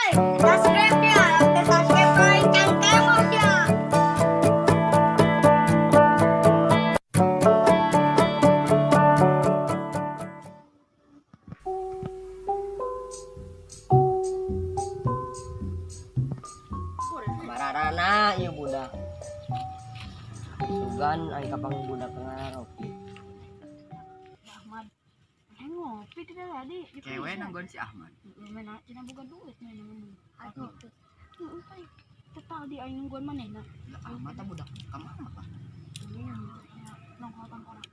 Subscribe ya, subscribe kalian cangkemok ya. Mararana ieu budak. Sugan ai kapang budak ngaropi. Ahmad, ngopi tidak tadi. Cewek nanggon si Ahmad. Main cina bukan duit main nanggon. Aduh. Tadi aing nungguan manehna. Lah Ahmad teh budak kamana apa? Nongkotan orang.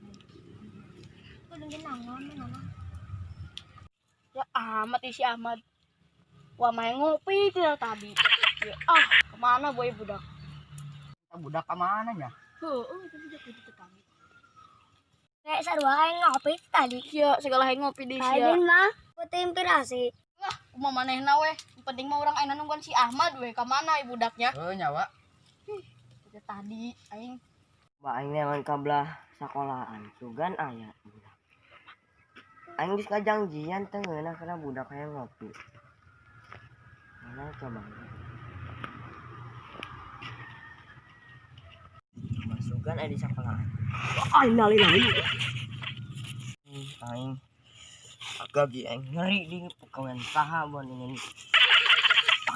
Tuh dengan nangon mana? Ya Ahmad si Ahmad. Wah main ngopi tidak tadi. Ya, kemana boy budak? Kita budak kamana nya? Itu budak itu tadi. Kayak sarua aing ngopi tadi. Sia, segala aing ngopi di sia. Kain mah, butuh inspirasi. Lah, kumaha manehna weh? Penting mah urang aing nungguan si Ahmad weh. Ka mana ieu budaknya? Nyawa. Itu tadi aing Ba aing neangan kabelah sakolahan. Sugan aya budak. Aing geus kajangjian teh ngeunah kana budak aya ngopi. Mana coba? Masukan aya di sakolahan. Ai lali-lali. Aing agak aing ngeri di pegawaian saha bon dengan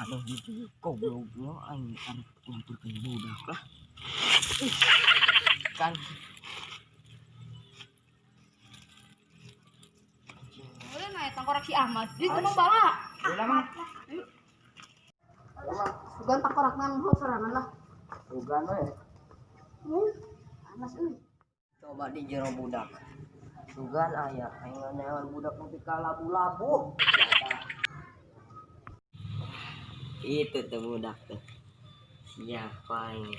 aduh gitu gobloknya aing arep kumpulkeun budak lah. Kan boleh naik tangkorak si Ahmad. Di mana bala? Ulah mah. Sugan tangkorak nang sorangan lah. Sugan we. Panas euy. coba di jero budak. Sugan aya aing neangan budak nu kalabu-labu. Itu tuh budak tuh. Siapa ini?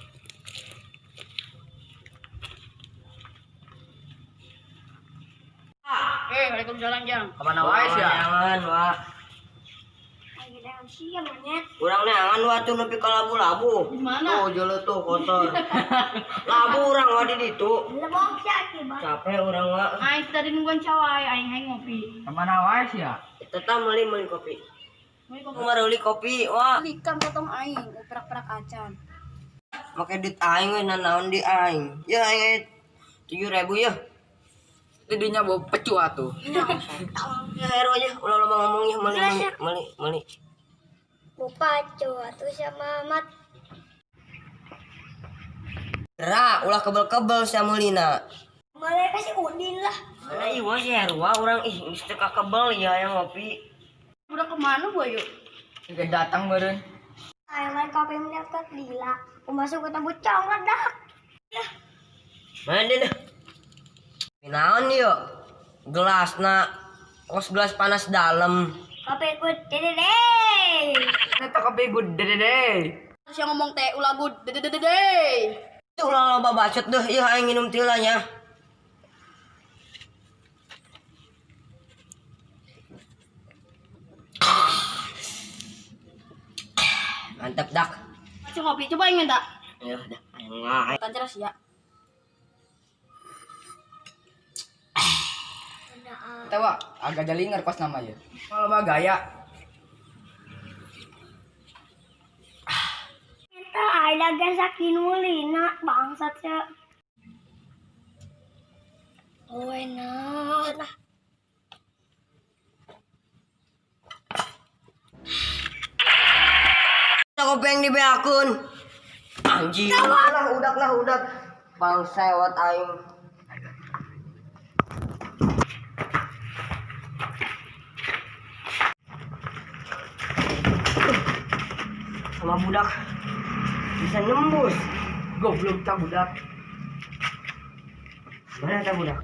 Waalaikumsalam Jang. Kamana wae sia? Jangan, Wak. Lagi dalam siang monyet. Urang neangan waktu nepi ka labu-labu. Di mana? Tuh jeuleut tuh kotor. Labu urang wa di ditu. Lebok sakit, Bang. Capek urang wa. Aing tadi nungguan cawai, aing ngopi. Kamana wae sia? Tetap meuli kopi. Mau kopi. Meuli kopi, Wak. Belikan potong aing, perak-perak acan. Make duit aing we nanaon di aing. Ya aing 7.000 ya. Tidinya bau pecu atuh. Ya hero aja, ulah lama ngomongnya meuli. Lupa cuy, tuh sama Mat. Ra, ulah kebel-kebel sia meulina. Malah kasih Udin lah. Mana ieu sih herwa urang geus teu kakebel ya yang ngopi. Udah kemana boy yuk? Juga datang beureun. Aing main kopi mendapat lila. Aku masuk ke tempat congrat dah. Ya. Mana dia dah? Naon yuk? Gelasna kos gelas panas dalam. Kopi good dede. Eta kopi good dede. Terus yang ngomong teh ulah good dede. Itu ulah loba bacot deh, ieu aing nginum ti heula nya. Mantap dak. Masih ngopi coba ingin tak? Ya udah, aing ngae. Tanceras ya. Eta wa agak jalinger kos nama ieu. Kalau mah gaya. Kita ada gasak inulina bangsat ya. Oh enak lah. Kopi yang dibeakun. Anjing. Udak. Bang sewot aing. Sama budak bisa nembus. Goblok ta budak. Mana ta budak?